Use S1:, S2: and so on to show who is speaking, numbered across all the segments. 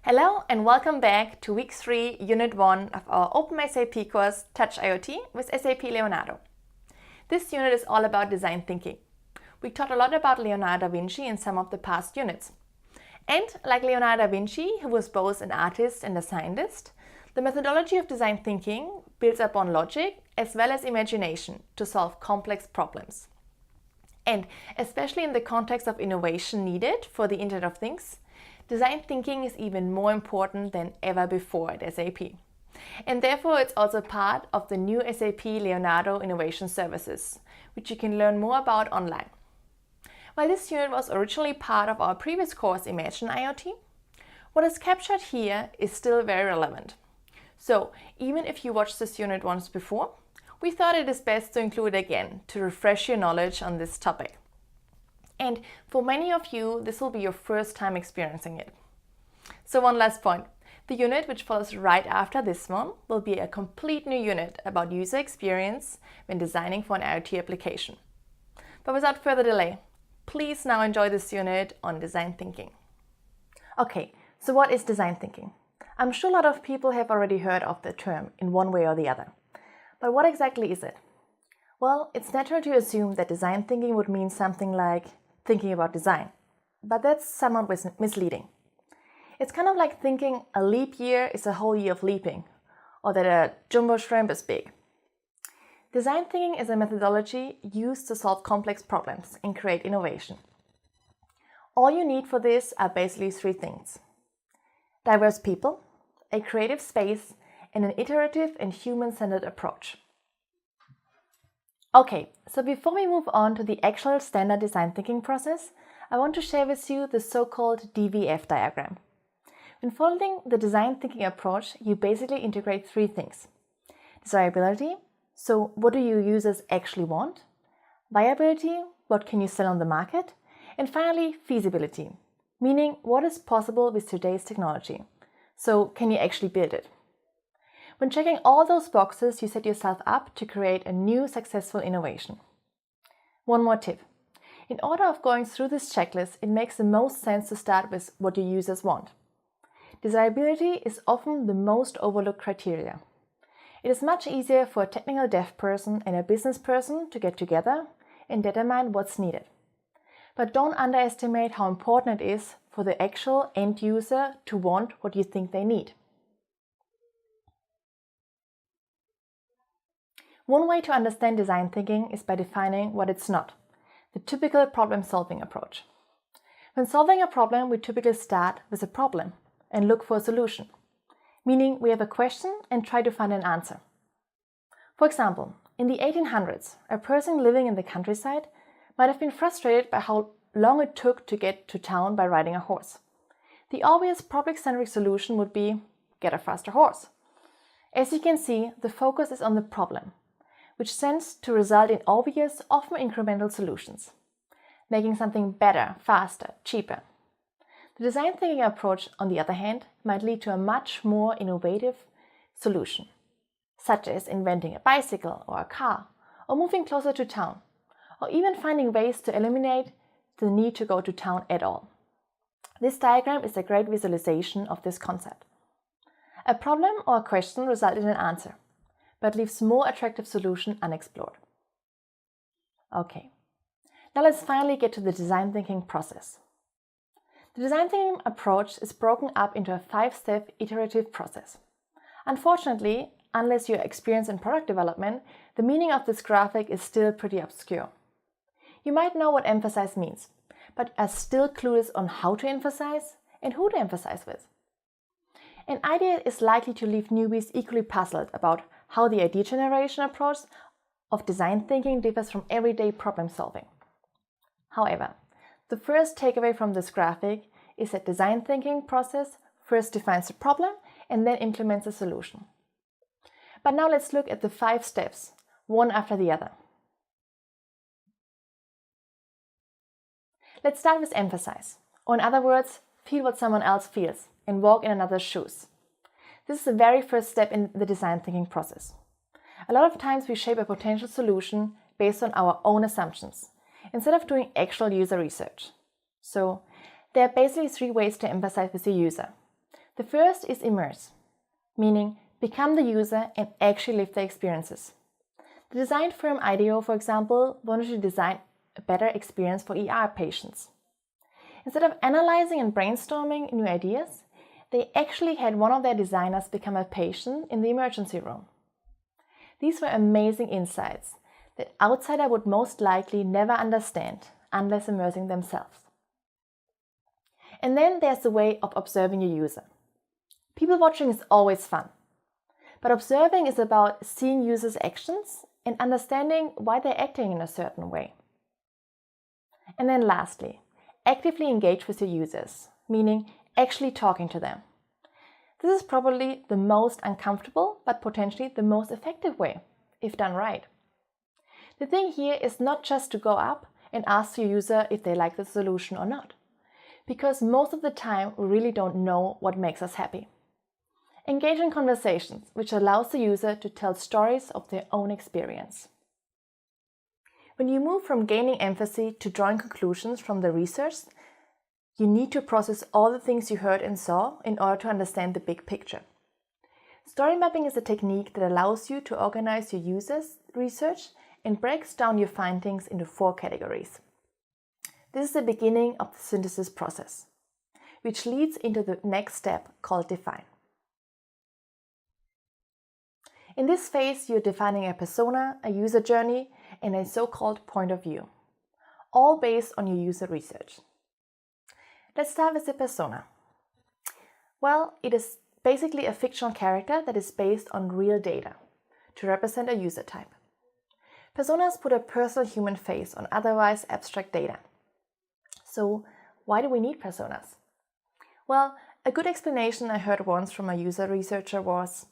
S1: Hello and welcome back to Week 3, Unit 1 of our OpenSAP course Touch IoT with SAP Leonardo. This unit is all about design thinking. We taught a lot about Leonardo da Vinci in some of the past units. And like Leonardo da Vinci, who was both an artist and a scientist, the methodology of design thinking builds upon logic as well as imagination to solve complex problems. And especially in the context of innovation needed for the Internet of Things, design thinking is even more important than ever before at SAP. And therefore it's also part of the new SAP Leonardo Innovation Services, which you can learn more about online. While this unit was originally part of our previous course Imagine IoT, what is captured here is still very relevant. So even if you watched this unit once before, we thought it is best to include it again to refresh your knowledge on this topic. And for many of you, this will be your first time experiencing it. So one last point. The unit which follows right after this one will be a complete new unit about user experience when designing for an IoT application. But without further delay, please now enjoy this unit on design thinking. Okay, so what is design thinking? I'm sure a lot of people have already heard of the term in one way or the other. But what exactly is it? Well, it's natural to assume that design thinking would mean something like thinking about design, but that's somewhat misleading. It's kind of like thinking a leap year is a whole year of leaping, or that a jumbo shrimp is big. Design thinking is a methodology used to solve complex problems and create innovation. All you need for this are basically three things: diverse people, a creative space, and an iterative and human-centered approach. Okay, so before we move on to the actual standard design thinking process, I want to share with you the so-called DVF diagram. When following the design thinking approach, you basically integrate three things: desirability, so what do your users actually want? Viability, what can you sell on the market? And finally, feasibility, meaning what is possible with today's technology. So can you actually build it? When checking all those boxes, you set yourself up to create a new successful innovation. One more tip. In order of going through this checklist, it makes the most sense to start with what your users want. Desirability is often the most overlooked criteria. It is much easier for a technical dev person and a business person to get together and determine what's needed. But don't underestimate how important it is for the actual end user to want what you think they need. One way to understand design thinking is by defining what it's not, the typical problem-solving approach. When solving a problem, we typically start with a problem and look for a solution, meaning we have a question and try to find an answer. For example, in the 1800s, a person living in the countryside might have been frustrated by how long it took to get to town by riding a horse. The obvious public-centric solution would be get a faster horse. As you can see, the focus is on the problem, which tends to result in obvious, often incremental solutions, making something better, faster, cheaper. The design thinking approach, on the other hand, might lead to a much more innovative solution, such as inventing a bicycle or a car, or moving closer to town, or even finding ways to eliminate the need to go to town at all. This diagram is a great visualization of this concept. A problem or a question results in an answer, but leaves more attractive solution unexplored. Okay, now let's finally get to the design thinking process. The design thinking approach is broken up into a 5-step iterative process. Unfortunately, unless you're experienced in product development, the meaning of this graphic is still pretty obscure. You might know what emphasize means, but are still clueless on how to emphasize and who to emphasize with. An idea is likely to leave newbies equally puzzled about how the idea generation approach of design thinking differs from everyday problem solving. However, the first takeaway from this graphic is that design thinking process first defines the problem and then implements a solution. But now let's look at the 5 steps, one after the other. Let's start with emphasize, or in other words, feel what someone else feels and walk in another's shoes. This is the very first step in the design thinking process. A lot of times we shape a potential solution based on our own assumptions, instead of doing actual user research. So there are basically 3 ways to emphasize with the user. The first is immerse, meaning become the user and actually live their experiences. The design firm IDEO, for example, wanted to design a better experience for ER patients. Instead of analyzing and brainstorming new ideas, they actually had one of their designers become a patient in the emergency room. These were amazing insights that outsiders would most likely never understand unless immersing themselves. And then there's the way of observing your user. People watching is always fun, but observing is about seeing users' actions and understanding why they're acting in a certain way. And then lastly, actively engage with your users, meaning actually talking to them. This is probably the most uncomfortable, but potentially the most effective way, if done right. The thing here is not just to go up and ask your user if they like the solution or not, because most of the time we really don't know what makes us happy. Engage in conversations, which allows the user to tell stories of their own experience. When you move from gaining empathy to drawing conclusions from the research, you need to process all the things you heard and saw in order to understand the big picture. Story mapping is a technique that allows you to organize your users' research and breaks down your findings into 4 categories. This is the beginning of the synthesis process, which leads into the next step called define. In this phase, you're defining a persona, a user journey, and a so-called point of view, all based on your user research. Let's start with the persona. Well, it is basically a fictional character that is based on real data to represent a user type. Personas put a personal human face on otherwise abstract data. So, why do we need personas? Well, a good explanation I heard once from a user researcher was,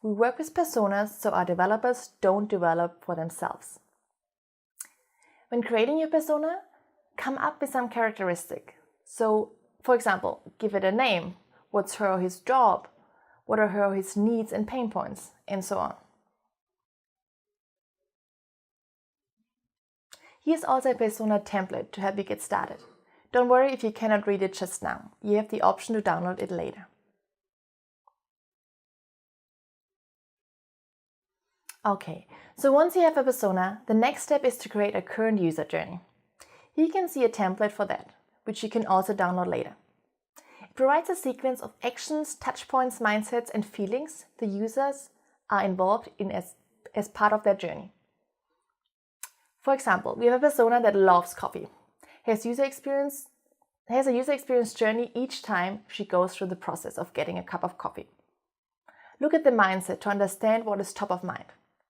S1: we work with personas so our developers don't develop for themselves. When creating your persona, come up with some characteristic. So, for example, give it a name, what's her or his job, what are her or his needs and pain points, and so on. Here's also a persona template to help you get started. Don't worry if you cannot read it just now. You have the option to download it later. Okay, so once you have a persona, the next step is to create a current user journey. Here you can see a template for that, which you can also download later. It provides a sequence of actions, touchpoints, mindsets, and feelings the users are involved in as part of their journey. For example, we have a persona that loves coffee, has a user experience journey each time she goes through the process of getting a cup of coffee. Look at the mindset to understand what is top of mind.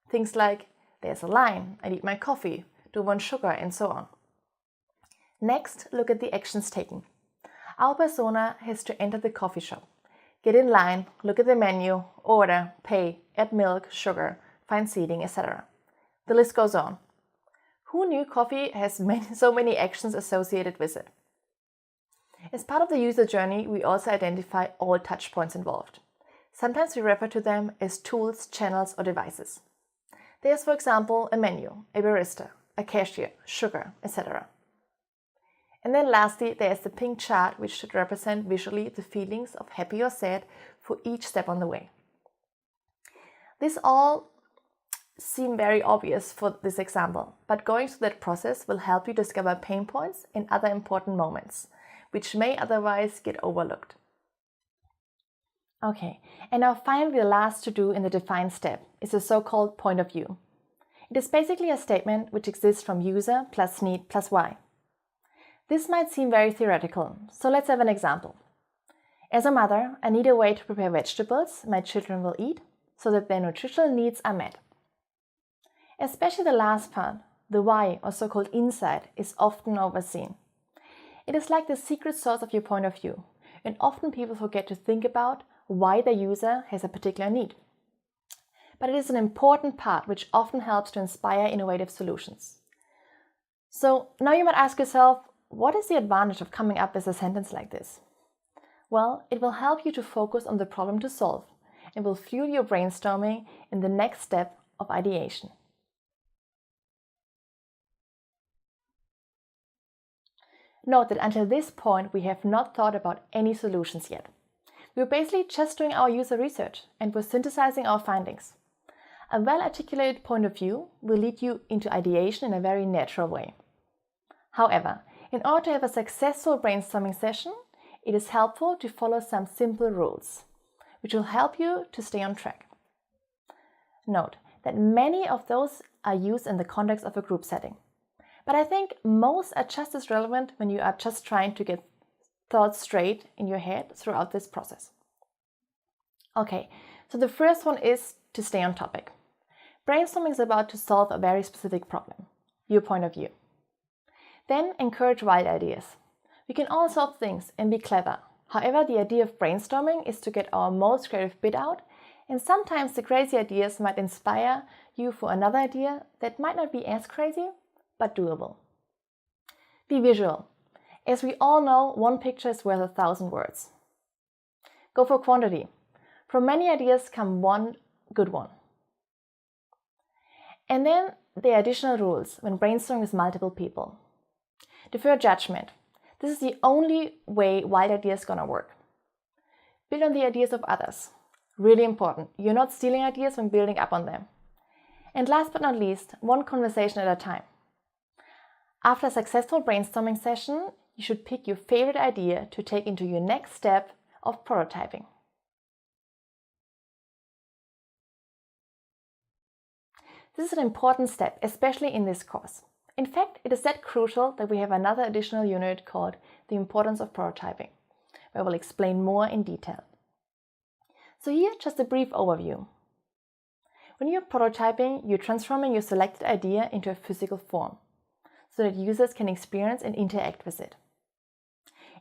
S1: Things like, there's a line, I need my coffee, do want sugar, and so on. Next, look at the actions taken. Our persona has to enter the coffee shop, get in line, look at the menu, order, pay, add milk, sugar, find seating, etc. The list goes on. Who knew coffee has so many actions associated with it? As part of the user journey, we also identify all touch points involved. Sometimes we refer to them as tools, channels, or devices. There's, for example, a menu, a barista, a cashier, sugar, etc. And then lastly, there's the pink chart, which should represent visually the feelings of happy or sad for each step on the way. This all seem very obvious for this example, but going through that process will help you discover pain points and other important moments, which may otherwise get overlooked. Okay, and now finally the last to do in the define step is the so-called point of view. It is basically a statement which exists from user plus need plus why. This might seem very theoretical, so let's have an example. As a mother, I need a way to prepare vegetables my children will eat so that their nutritional needs are met. Especially the last part, the why or so-called insight, is often overseen. It is like the secret source of your point of view, and often people forget to think about why the user has a particular need. But it is an important part which often helps to inspire innovative solutions. So now you might ask yourself, what is the advantage of coming up with a sentence like this? Well, it will help you to focus on the problem to solve and will fuel your brainstorming in the next step of ideation. Note that until this point we have not thought about any solutions yet. We're basically just doing our user research and we're synthesizing our findings. A well-articulated point of view will lead you into ideation in a very natural way. However, in order to have a successful brainstorming session, it is helpful to follow some simple rules, which will help you to stay on track. Note that many of those are used in the context of a group setting, but I think most are just as relevant when you are just trying to get thoughts straight in your head throughout this process. Okay, so the first one is to stay on topic. Brainstorming is about to solve a very specific problem, your point of view. Then encourage wild ideas. We can all solve things and be clever. However, the idea of brainstorming is to get our most creative bit out, and sometimes the crazy ideas might inspire you for another idea that might not be as crazy, but doable. Be visual. As we all know, one picture is worth 1,000 words. Go for quantity. From many ideas come one good one. And then there are additional rules when brainstorming with multiple people. Defer judgment. This is the only way wild ideas are gonna work. Build on the ideas of others. Really important. You're not stealing ideas when building up on them. And last but not least, one conversation at a time. After a successful brainstorming session, you should pick your favorite idea to take into your next step of prototyping. This is an important step, especially in this course. In fact, it is that crucial that we have another additional unit called The Importance of Prototyping, where we'll explain more in detail. So here, just a brief overview. When you're prototyping, you're transforming your selected idea into a physical form, so that users can experience and interact with it.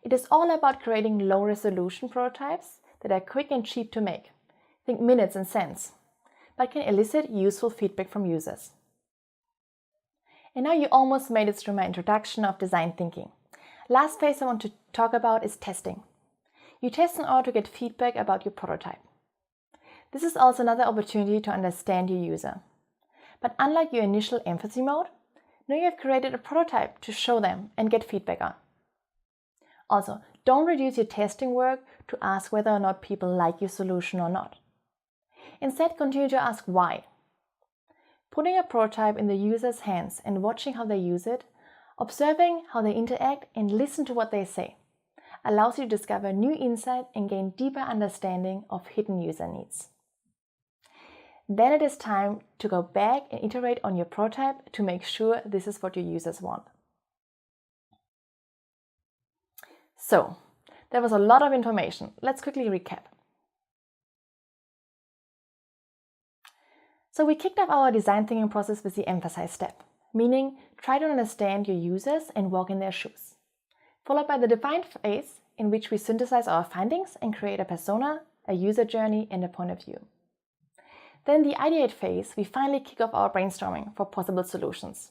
S1: It is all about creating low-resolution prototypes that are quick and cheap to make, think minutes and cents, but can elicit useful feedback from users. And now you almost made it through my introduction of design thinking. Last phase I want to talk about is testing. You test in order to get feedback about your prototype. This is also another opportunity to understand your user. But unlike your initial empathy mode, now you have created a prototype to show them and get feedback on. Also, don't reduce your testing work to ask whether or not people like your solution or not. Instead, continue to ask why. Putting a prototype in the user's hands and watching how they use it, observing how they interact and listen to what they say, allows you to discover new insight and gain deeper understanding of hidden user needs. Then it is time to go back and iterate on your prototype to make sure this is what your users want. So, that was a lot of information. Let's quickly recap. So we kicked off our design thinking process with the emphasize step, meaning try to understand your users and walk in their shoes. Followed by the define phase, in which we synthesize our findings and create a persona, a user journey, and a point of view. Then the ideate phase, we finally kick off our brainstorming for possible solutions.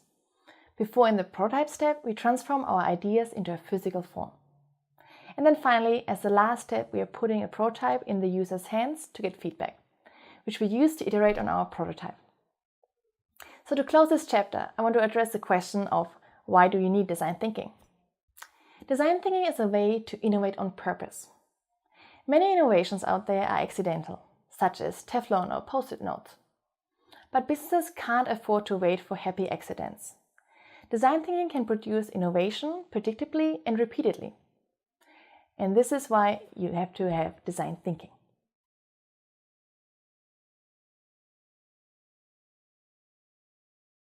S1: Before in the prototype step, we transform our ideas into a physical form. And then finally, as the last step, we are putting a prototype in the user's hands to get feedback, which we use to iterate on our prototype. So to close this chapter, I want to address the question of why do you need design thinking? Design thinking is a way to innovate on purpose. Many innovations out there are accidental, such as Teflon or Post-it notes. But businesses can't afford to wait for happy accidents. Design thinking can produce innovation predictably and repeatedly. And this is why you have to have design thinking.